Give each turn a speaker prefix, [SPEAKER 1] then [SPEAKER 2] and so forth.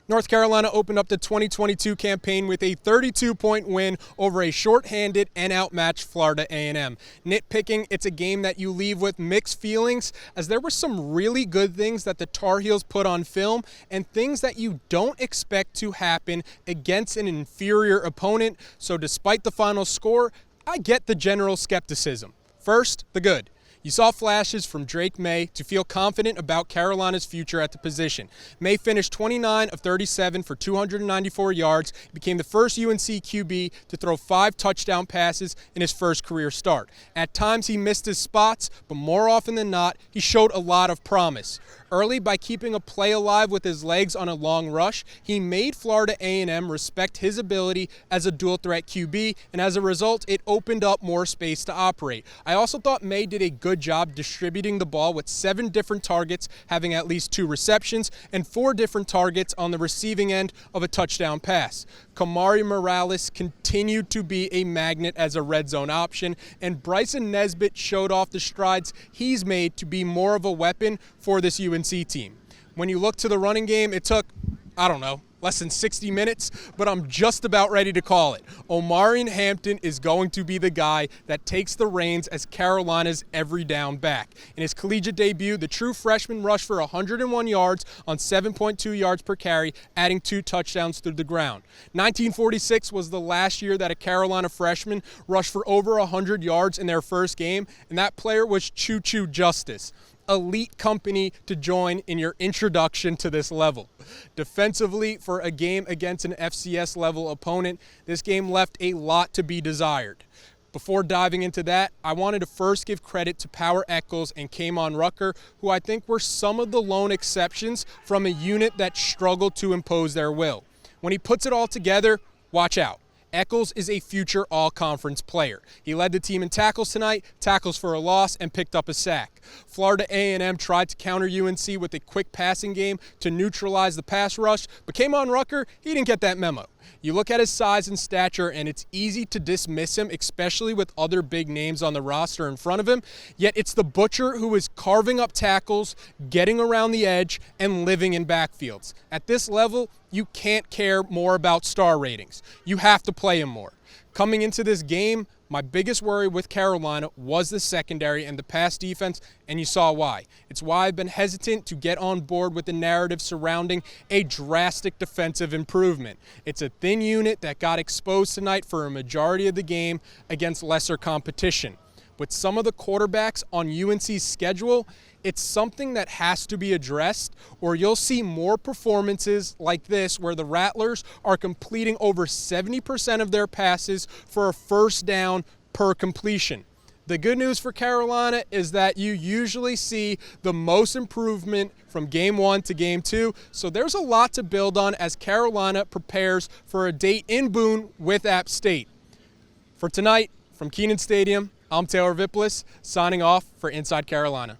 [SPEAKER 1] North Carolina opened up the 2022 campaign with a 32-point win over a shorthanded and outmatched Florida A&M. Nitpicking, it's a game that you leave with mixed feelings, as there were some really good things that the Tar Heels put on film and things that you don't expect to happen against an inferior opponent. So despite the final score, I get the general skepticism. First, the good. You saw flashes from Drake May to feel confident about Carolina's future at the position. May finished 29 of 37 for 294 yards. He became the first UNC QB to throw 5 touchdown passes in his first career start. At times he missed his spots, but more often than not, he showed a lot of promise. Early, by keeping a play alive with his legs on a long rush, he made Florida A&M respect his ability as a dual-threat QB, and as a result, it opened up more space to operate. I also thought May did a good job distributing the ball with 7 different targets having at least 2 receptions and 4 different targets on the receiving end of a touchdown pass. Kamari Morales continued to be a magnet as a red zone option, and Bryson Nesbitt showed off the strides he's made to be more of a weapon for this UNC team. When you look to the running game, it took, less than 60 minutes, but I'm just about ready to call it. Omarion Hampton is going to be the guy that takes the reins as Carolina's every down back. In his collegiate debut, the true freshman rushed for 101 yards on 7.2 yards per carry, adding 2 touchdowns through the ground. 1946 was the last year that a Carolina freshman rushed for over 100 yards in their first game, and that player was Choo Choo Justice. Elite company to join in your introduction to this level. Defensively, for a game against an FCS level opponent, this game left a lot to be desired. Before diving into that, I wanted to first give credit to Power Echols and Kenan Rucker, who I think were some of the lone exceptions from a unit that struggled to impose their will. When he puts it all together, watch out. Echols is a future all-conference player. He led the team in tackles tonight, tackles for a loss, and picked up a sack. Florida A&M tried to counter UNC with a quick passing game to neutralize the pass rush, but Kenan Rucker, he didn't get that memo. You look at his size and stature, and it's easy to dismiss him, especially with other big names on the roster in front of him, yet it's the butcher who is carving up tackles, getting around the edge, and living in backfields. At this level, you can't care more about star ratings. You have to play him more. Coming into this game, my biggest worry with Carolina was the secondary and the pass defense, and you saw why. It's why I've been hesitant to get on board with the narrative surrounding a drastic defensive improvement. It's a thin unit that got exposed tonight for a majority of the game against lesser competition. With some of the quarterbacks on UNC's schedule, it's something that has to be addressed, or you'll see more performances like this where the Rattlers are completing over 70% of their passes for a first down per completion. The good news for Carolina is that you usually see the most improvement from game 1 to game 2, so there's a lot to build on as Carolina prepares for a date in Boone with App State. For tonight, from Kenan Stadium, I'm Taylor Vippolis, signing off for Inside Carolina.